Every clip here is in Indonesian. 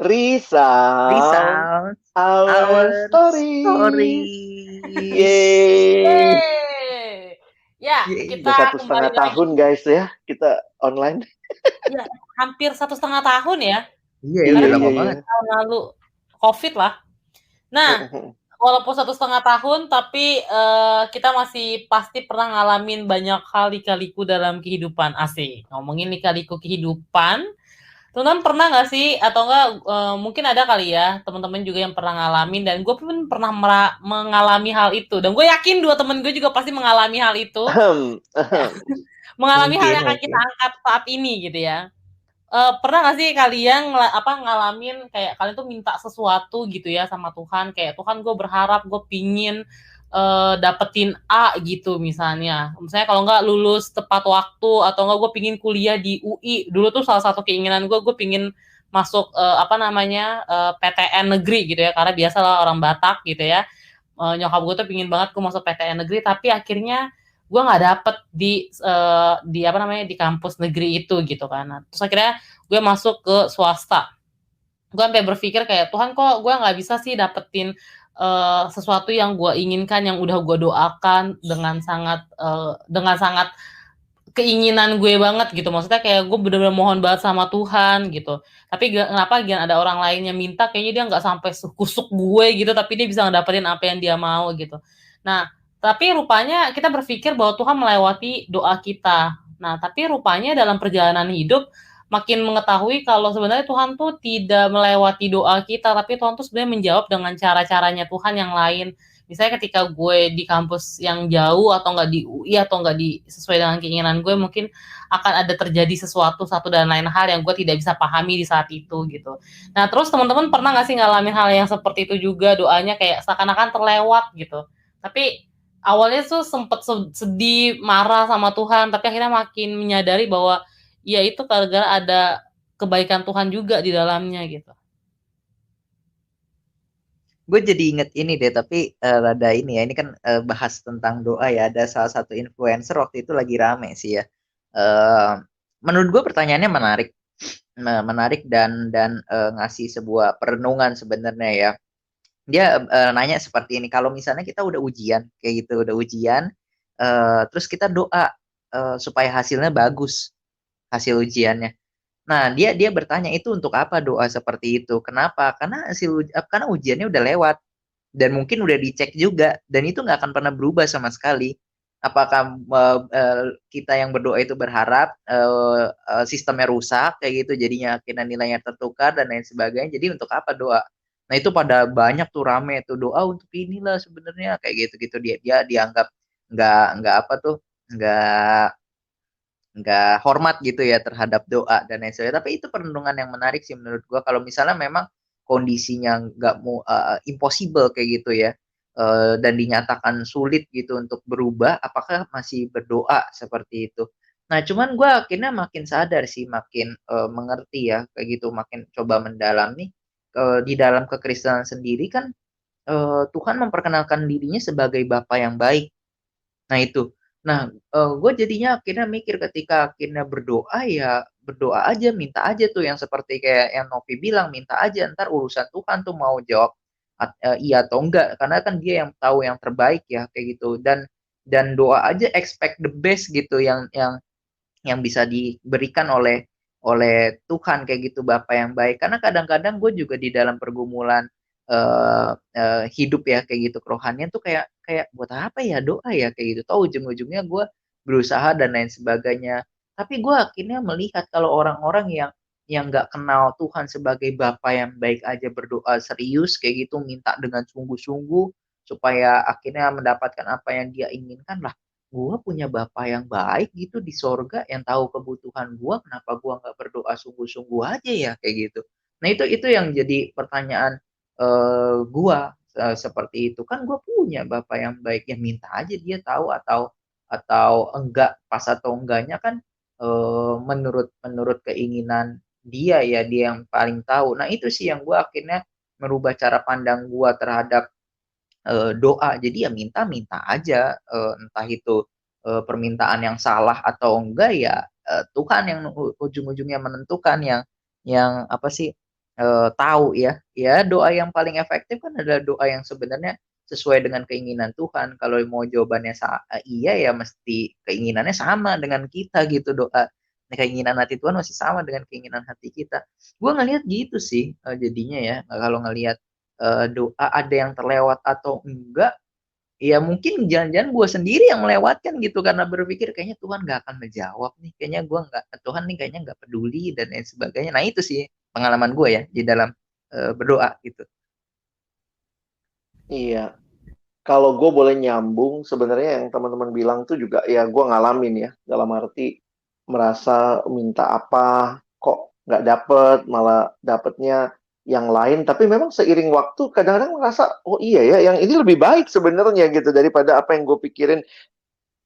Resolve Resolve our our stories. stories. Yeay. Yeay. Ya, Yeay. Udah kita kembali 1,5 lagi. tahun guys ya, kita online. Ya, hampir 1,5 tahun ya. Iya ya, Karena udah Iya, lama iya, banget. iya. tahun lalu COVID lah. Nah, walaupun 1,5 tahun, tapi kita masih pasti pernah ngalamin banyak hal lika-liku dalam kehidupan. Asik. Ngomongin lika-liku kehidupan, teman-teman pernah nggak sih, atau enggak mungkin ada kali ya teman-teman juga yang pernah ngalamin, dan gue pun pernah mengalami hal itu, dan gue yakin dua temen gue juga pasti mengalami hal itu, mengalami hal yang akan kita angkat saat ini gitu ya. Pernah nggak sih kalian ngalamin kayak kalian tuh minta sesuatu gitu ya sama Tuhan, kayak Tuhan gue berharap gue pingin dapetin A gitu misalnya kalau nggak lulus tepat waktu, atau nggak gue pingin kuliah di UI. Dulu tuh salah satu keinginan gue pingin masuk PTN negeri gitu ya, karena biasalah orang Batak gitu ya. Nyokap gue tuh pingin banget gue masuk PTN negeri, tapi akhirnya gue nggak dapet di kampus negeri itu gitu kan. Nah, terus akhirnya gue masuk ke swasta. Gue sampai berpikir kayak, Tuhan kok gue nggak bisa sih dapetin sesuatu yang gue inginkan, yang udah gue doakan dengan sangat keinginan gue banget gitu. Maksudnya kayak gue bener-bener mohon banget sama Tuhan gitu. Tapi kenapa ada orang lain yang minta, kayaknya dia nggak sampai sekusuk gue gitu, tapi dia bisa ngedapetin apa yang dia mau gitu. Nah, tapi rupanya kita berpikir bahwa Tuhan melewati doa kita. Nah, tapi rupanya dalam perjalanan hidup makin mengetahui kalau sebenarnya Tuhan tuh tidak melewati doa kita, tapi Tuhan tuh sebenarnya menjawab dengan cara-caranya Tuhan yang lain. Misalnya ketika gue di kampus yang jauh, atau nggak di UI, atau nggak sesuai dengan keinginan gue, mungkin akan ada terjadi sesuatu satu dan lain hal yang gue tidak bisa pahami di saat itu gitu. Nah, terus teman-teman pernah nggak sih ngalamin hal yang seperti itu juga, doanya kayak seakan-akan terlewat gitu, tapi awalnya tuh sempet sedih, marah sama Tuhan, tapi akhirnya makin menyadari bahwa ya itu gara-gara ada kebaikan Tuhan juga di dalamnya gitu. Gue jadi inget ini deh, tapi rada ini ya, ini kan bahas tentang doa ya. Ada salah satu influencer waktu itu lagi rame sih ya. Menurut gue pertanyaannya menarik dan ngasih sebuah perenungan sebenarnya ya. Dia nanya seperti ini, kalau misalnya kita udah ujian kayak gitu, udah ujian, terus kita doa supaya hasilnya bagus, hasil ujiannya. Nah, dia bertanya, itu untuk apa doa seperti itu? Kenapa? Karena ujiannya udah lewat dan mungkin udah dicek juga, dan itu nggak akan pernah berubah sama sekali. Apakah kita yang berdoa itu berharap sistemnya rusak kayak gitu, jadinya akhirnya nilainya tertukar dan lain sebagainya. Jadi untuk apa doa? Nah, itu pada banyak tuh rame tuh, doa untuk inilah sebenarnya kayak gitu-gitu. Dia dianggap nggak apa tuh, nggak nggak hormat gitu ya terhadap doa dan lain sebagainya. Tapi itu perenungan yang menarik sih menurut gua, kalau misalnya memang kondisinya nggak mau impossible kayak gitu ya, dan dinyatakan sulit gitu untuk berubah, apakah masih berdoa seperti itu. Nah, cuman gua akhirnya makin sadar sih, makin mengerti ya kayak gitu, makin coba mendalami di dalam kekristenan sendiri kan, Tuhan memperkenalkan dirinya sebagai Bapa yang baik. Nah itu. Nah, gue jadinya akhirnya mikir, ketika akhirnya berdoa, ya berdoa aja, minta aja tuh yang seperti kayak yang Novi bilang, minta aja, ntar urusan Tuhan tuh mau jawab iya atau enggak, karena kan dia yang tahu yang terbaik ya kayak gitu. Dan doa aja, expect the best gitu, yang bisa diberikan oleh Tuhan kayak gitu, Bapa yang baik. Karena kadang-kadang gue juga di dalam pergumulan hidup ya kayak gitu, kerohanian tuh kayak kayak buat apa ya doa ya kayak gitu. Tahu ujung-ujungnya gue berusaha dan lain sebagainya. Tapi gue akhirnya melihat kalau orang-orang yang nggak kenal Tuhan sebagai Bapa yang baik aja berdoa serius kayak gitu, minta dengan sungguh-sungguh supaya akhirnya mendapatkan apa yang dia inginkan. Lah, gue punya Bapa yang baik gitu di sorga, yang tahu kebutuhan gue, kenapa gue nggak berdoa sungguh-sungguh aja ya kayak gitu. Nah, itu yang jadi pertanyaan gue, seperti itu. Kan gue punya Bapa yang baik, yang minta aja, dia tahu atau enggak, pas atau enggaknya kan menurut menurut keinginan dia ya, dia yang paling tahu. Nah, itu sih yang gue akhirnya merubah cara pandang gue terhadap doa. Jadi ya minta-minta aja, entah itu permintaan yang salah atau enggak, ya Tuhan yang ujung-ujungnya menentukan, yang apa sih, tahu ya doa yang paling efektif kan adalah doa yang sebenarnya sesuai dengan keinginan Tuhan. Kalau mau jawabannya iya ya mesti keinginannya sama dengan kita gitu doa. Nah, keinginan hati Tuhan masih sama dengan keinginan hati kita. Gue ngelihat gitu sih jadinya ya kalau ngelihat doa ada yang terlewat atau enggak. Ya mungkin jangan-jangan gue sendiri yang melewatkan gitu karena berpikir kayaknya Tuhan nggak akan menjawab nih, kayaknya gue nggak Tuhan nih kayaknya nggak peduli dan lain sebagainya. Nah itu sih pengalaman gue ya di dalam berdoa gitu. Iya. Kalau gue boleh nyambung, sebenarnya yang teman-teman bilang tuh juga ya gue ngalamin ya. Dalam arti merasa minta apa, kok nggak dapet, malah dapetnya yang lain. Tapi memang seiring waktu kadang-kadang merasa, oh iya ya, yang ini lebih baik sebenarnya gitu daripada apa yang gue pikirin,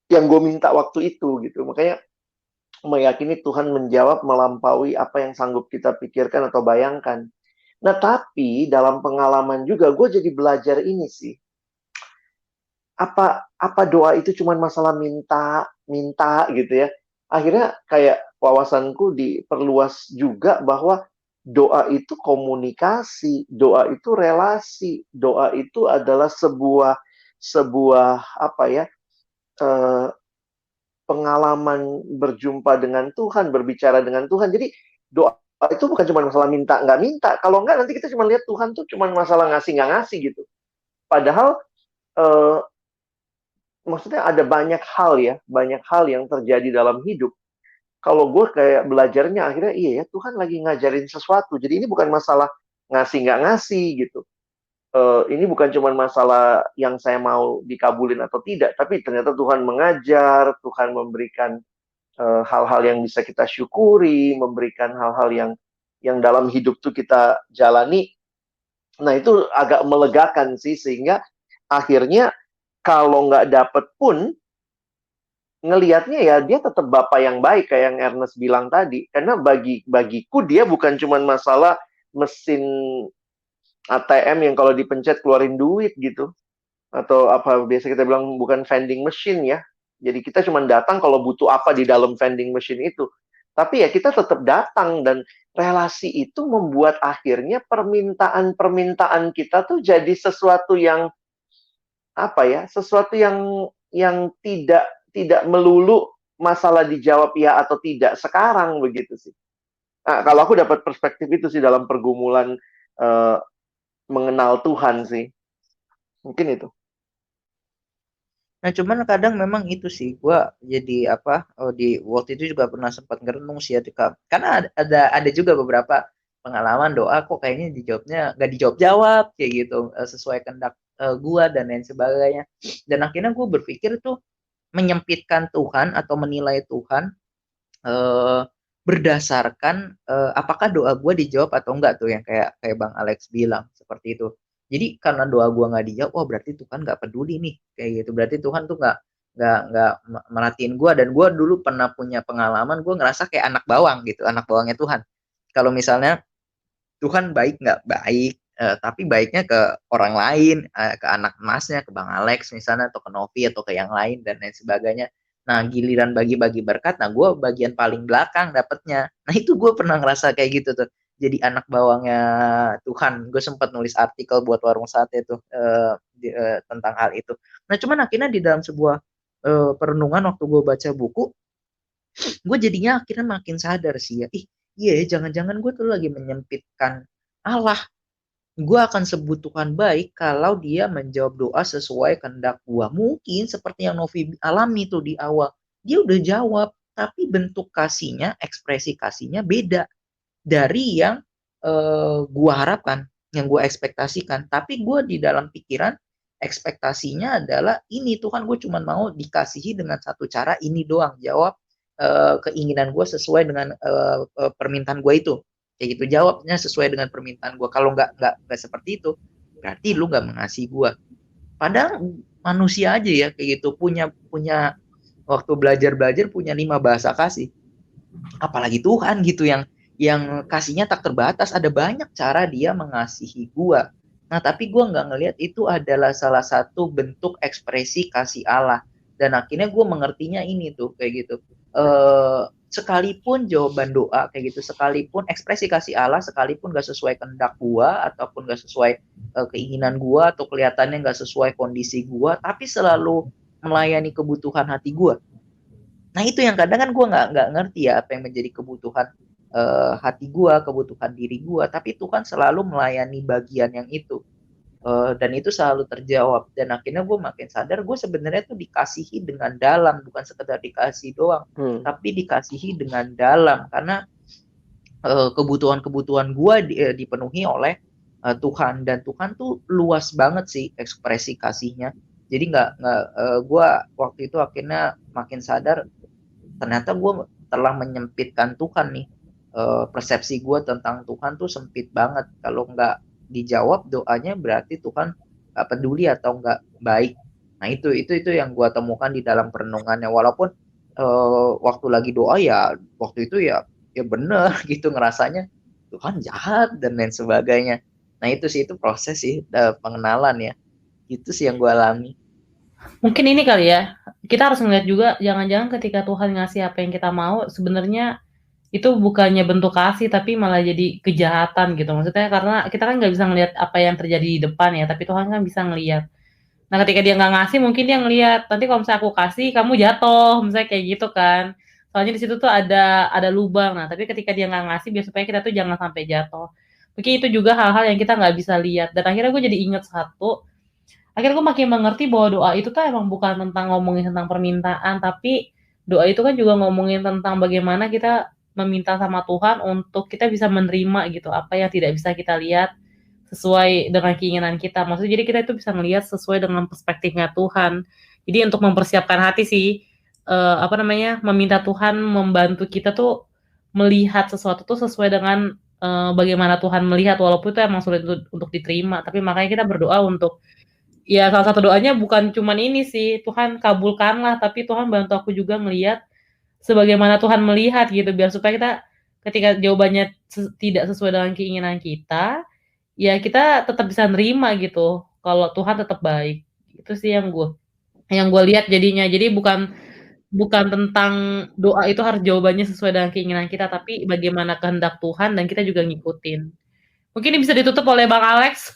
yang gue minta waktu itu gitu. Makanya meyakini Tuhan menjawab melampaui apa yang sanggup kita pikirkan atau bayangkan. Nah, tapi dalam pengalaman juga gue jadi belajar ini sih. Apa doa itu cuma masalah minta, minta gitu ya. Akhirnya kayak wawasanku diperluas juga bahwa doa itu komunikasi, doa itu relasi, doa itu adalah sebuah sebuah apa ya? eh, Pengalaman berjumpa dengan Tuhan, berbicara dengan Tuhan. Jadi doa itu bukan cuma masalah minta nggak minta. Kalau nggak nanti kita cuma lihat Tuhan tuh cuma masalah ngasih nggak ngasih gitu. Padahal eh, maksudnya ada banyak hal yang terjadi dalam hidup. Kalau gue kayak belajarnya akhirnya iya ya Tuhan lagi ngajarin sesuatu. Jadi ini bukan masalah ngasih nggak ngasih gitu. Ini bukan cuma masalah yang saya mau dikabulin atau tidak, tapi ternyata Tuhan mengajar, Tuhan memberikan hal-hal yang bisa kita syukuri, memberikan hal-hal yang dalam hidup tuh kita jalani. Nah itu agak melegakan sih, sehingga akhirnya kalau nggak dapet pun ngelihatnya ya dia tetap bapak yang baik kayak yang Ernest bilang tadi. Karena bagiku dia bukan cuma masalah mesin ATM yang kalau dipencet keluarin duit gitu, atau apa biasa kita bilang bukan vending machine ya. Jadi kita cuma datang kalau butuh apa di dalam vending machine itu. Tapi ya kita tetap datang dan relasi itu membuat akhirnya permintaan-permintaan kita tuh jadi sesuatu yang apa ya? Sesuatu yang tidak melulu masalah dijawab ya atau tidak sekarang begitu sih. Nah, kalau aku dapat perspektif itu sih dalam pergumulan uh, mengenal Tuhan sih. Mungkin itu. Nah, cuman kadang memang itu sih gua jadi apa di waktu itu juga pernah sempat ngerenung sih ya karena ada juga beberapa pengalaman doa kok kayaknya dijawabnya nggak dijawab jawab kayak gitu sesuai kehendak gua dan lain sebagainya. Dan akhirnya gue berpikir tuh menyempitkan Tuhan atau menilai Tuhan eh, berdasarkan apakah doa gue dijawab atau enggak tuh yang kayak kayak Bang Alex bilang seperti itu. Jadi karena doa gue nggak dijawab, wah berarti Tuhan nggak peduli nih kayak gitu. Berarti Tuhan tuh nggak merhatiin gue. Dan gue dulu pernah punya pengalaman gue ngerasa kayak anak bawang gitu, anak bawangnya Tuhan. Kalau misalnya Tuhan baik nggak baik, tapi baiknya ke orang lain, ke anak emasnya, ke Bang Alex misalnya, atau ke Novi, atau ke yang lain, dan lain sebagainya. Nah, giliran bagi-bagi berkat, nah gue bagian paling belakang dapetnya. Nah, itu gue pernah ngerasa kayak gitu tuh. Jadi anak bawangnya Tuhan. Gue sempat nulis artikel buat Warung Sate tuh tentang hal itu. Nah, cuman akhirnya di dalam sebuah perenungan waktu gue baca buku, gue jadinya akhirnya makin sadar sih ya, iya ya jangan-jangan gue tuh lagi menyempitkan Allah. Gue akan sebut Tuhan baik kalau dia menjawab doa sesuai kehendak gue. Mungkin seperti yang Novi alami tuh di awal, dia udah jawab tapi bentuk kasihnya, ekspresi kasihnya beda dari yang gue harapkan, yang gue ekspektasikan. Tapi gue di dalam pikiran ekspektasinya adalah ini Tuhan, gue cuma mau dikasihi dengan satu cara ini doang, jawab keinginan gue sesuai dengan permintaan gue itu, kayak gitu, jawabnya sesuai dengan permintaan gue. Kalau nggak seperti itu berarti lu nggak mengasihi gue. Padahal manusia aja ya kayak gitu punya punya waktu belajar punya 5 bahasa kasih, apalagi Tuhan gitu yang kasihnya tak terbatas, ada banyak cara dia mengasihi gua. Nah, tapi gua nggak ngelihat itu adalah salah satu bentuk ekspresi kasih Allah. Dan akhirnya gua mengertinya ini tuh kayak gitu. sekalipun jawaban doa kayak gitu, sekalipun ekspresi kasih Allah, sekalipun gak sesuai kehendak gua ataupun gak sesuai keinginan gua atau kelihatannya gak sesuai kondisi gua, tapi selalu melayani kebutuhan hati gua. Nah itu yang kadang kan gua nggak ngerti ya apa yang menjadi kebutuhan hati gua, kebutuhan diri gua, tapi Tuhan selalu melayani bagian yang itu. Dan itu selalu terjawab, dan akhirnya gue makin sadar gue sebenarnya tuh dikasihi dengan dalam, bukan sekedar dikasih doang, tapi dikasihi dengan dalam, karena kebutuhan-kebutuhan gue dipenuhi oleh Tuhan, dan Tuhan tuh luas banget sih ekspresi kasihnya. Jadi gue waktu itu akhirnya makin sadar ternyata gue telah menyempitkan Tuhan nih. Persepsi gue tentang Tuhan tuh sempit banget. Kalau nggak dijawab doanya berarti Tuhan nggak peduli atau nggak baik. Nah itu yang gue temukan di dalam perenungannya. Walaupun waktu lagi doa ya waktu itu ya bener gitu ngerasanya Tuhan jahat dan lain sebagainya. Nah itu proses sih pengenalan ya. Itu sih yang gue alami. Mungkin ini kali ya, kita harus ngeliat juga jangan-jangan ketika Tuhan ngasih apa yang kita mau sebenarnya itu bukannya bentuk kasih tapi malah jadi kejahatan gitu. Maksudnya karena kita kan nggak bisa ngelihat apa yang terjadi di depan ya, tapi Tuhan kan bisa ngelihat. Nah ketika dia nggak ngasih mungkin dia ngelihat nanti kalau misalnya aku kasih kamu jatuh, misalnya kayak gitu kan. Soalnya di situ tuh ada lubang. Nah tapi ketika dia nggak ngasih biar supaya kita tuh jangan sampai jatuh. Mungkin itu juga hal-hal yang kita nggak bisa lihat. Dan akhirnya gue jadi inget satu. Akhirnya gue makin mengerti bahwa doa itu tuh emang bukan tentang ngomongin tentang permintaan, tapi doa itu kan juga ngomongin tentang bagaimana kita meminta sama Tuhan untuk kita bisa menerima gitu apa yang tidak bisa kita lihat sesuai dengan keinginan kita. Maksudnya jadi kita itu bisa melihat sesuai dengan perspektifnya Tuhan. Jadi untuk mempersiapkan hati sih meminta Tuhan membantu kita tuh melihat sesuatu tuh sesuai dengan bagaimana Tuhan melihat, walaupun itu emang sulit untuk diterima. Tapi makanya kita berdoa untuk ya salah satu doanya bukan cuman ini sih, Tuhan kabulkanlah, tapi Tuhan bantu aku juga melihat sebagaimana Tuhan melihat gitu, biar supaya kita ketika jawabannya tidak sesuai dengan keinginan kita, ya kita tetap bisa nerima gitu, kalau Tuhan tetap baik. Itu sih yang gue lihat jadinya. Jadi bukan tentang doa itu harus jawabannya sesuai dengan keinginan kita, tapi bagaimana kehendak Tuhan dan kita juga ngikutin. Mungkin ini bisa ditutup oleh Bang Alex.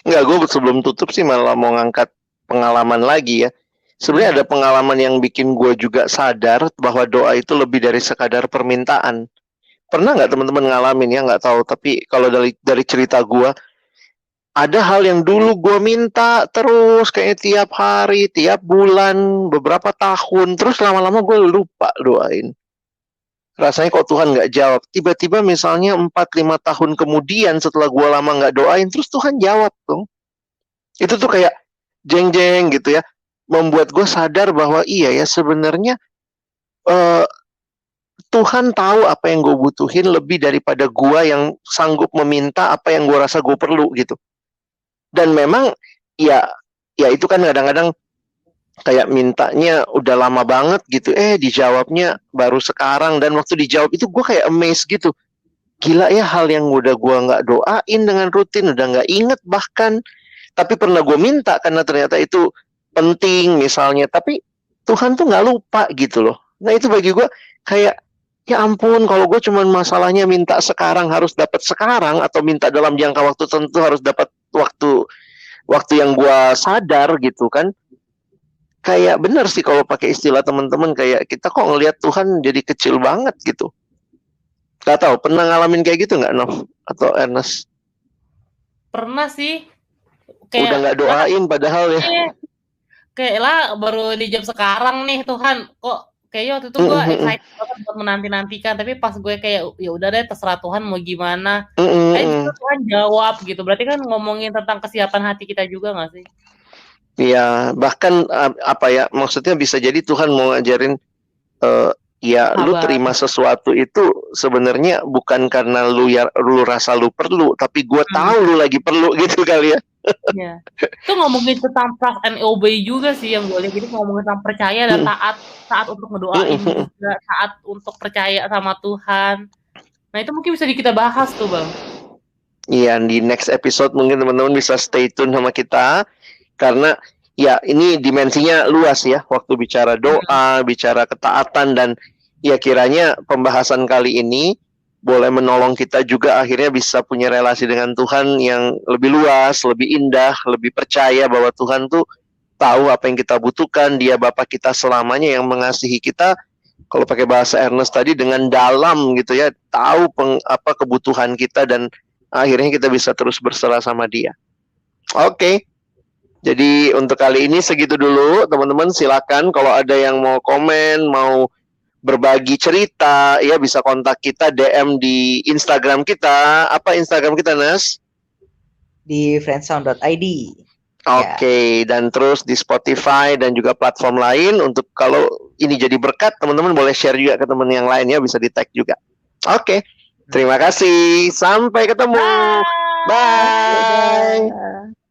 Enggak, gue sebelum tutup sih malah mau ngangkat pengalaman lagi ya. Sebenarnya ada pengalaman yang bikin gue juga sadar bahwa doa itu lebih dari sekadar permintaan. Pernah nggak teman-teman ngalamin ya? Nggak tahu, tapi kalau dari cerita gue, ada hal yang dulu gue minta terus kayak tiap hari, tiap bulan, beberapa tahun, terus lama-lama gue lupa doain. Rasanya kok Tuhan nggak jawab. Tiba-tiba misalnya 4-5 tahun kemudian setelah gue lama nggak doain, terus Tuhan jawab tuh. Itu tuh kayak jeng-jeng gitu ya. Membuat gue sadar bahwa iya ya sebenarnya Tuhan tahu apa yang gue butuhin lebih daripada gue yang sanggup meminta apa yang gue rasa gue perlu gitu. Dan memang ya itu kan kadang-kadang kayak mintanya udah lama banget gitu, dijawabnya baru sekarang, dan waktu dijawab itu gue kayak amazed gitu. Gila ya, hal yang udah gue nggak doain dengan rutin, udah nggak inget bahkan, tapi pernah gue minta karena ternyata itu penting misalnya, tapi Tuhan tuh nggak lupa gitu loh. Nah itu bagi gue kayak ya ampun, kalau gue cuman masalahnya minta sekarang harus dapat sekarang, atau minta dalam jangka waktu tertentu harus dapat waktu yang gue sadar gitu kan. Kayak bener sih kalau pakai istilah teman-teman, kayak kita kok ngelihat Tuhan jadi kecil banget gitu. Gak tahu, pernah ngalamin kayak gitu nggak, Nov atau Ernest? Pernah sih. Kayak udah nggak doain padahal ya. Kayak lah baru di jam sekarang nih Tuhan, kok kayaknya waktu itu gue excited banget buat menanti-nantikan, tapi pas gue kayak ya udah deh terserah Tuhan mau gimana. Gitu Tuhan jawab gitu. Berarti kan ngomongin tentang kesiapan hati kita juga nggak sih? Iya, bahkan maksudnya bisa jadi Tuhan mau ngajarin lu terima sesuatu itu sebenarnya bukan karena lu rasa lu perlu, tapi gue tahu lu lagi perlu gitu kali ya. Ya. Itu ngomongin tentang trust and obey juga sih yang gue lihat. Jadi ngomongin tentang percaya dan taat untuk ngedoain juga, taat untuk percaya sama Tuhan. Nah itu mungkin bisa kita bahas tuh Bang. Iya, di next episode mungkin teman-teman bisa stay tune sama kita. Karena ya ini dimensinya luas ya, waktu bicara doa, bicara ketaatan, dan ya kiranya pembahasan kali ini boleh menolong kita juga akhirnya bisa punya relasi dengan Tuhan yang lebih luas, lebih indah, lebih percaya bahwa Tuhan tuh tahu apa yang kita butuhkan. Dia Bapa kita selamanya yang mengasihi kita. Kalau pakai bahasa Ernest tadi, dengan dalam gitu ya, tahu apa kebutuhan kita, dan akhirnya kita bisa terus berserah sama Dia. Oke. Jadi untuk kali ini segitu dulu, teman-teman. Silakan kalau ada yang mau komen, mau berbagi cerita, ya bisa kontak kita, DM di Instagram kita. Apa Instagram kita, Nas? Di friendsound.id. Oke, dan terus di Spotify dan juga platform lain. Untuk kalau ini jadi berkat, teman-teman boleh share juga ke teman yang lain ya, bisa di tag juga. Oke, terima kasih. Sampai ketemu. Bye. Bye.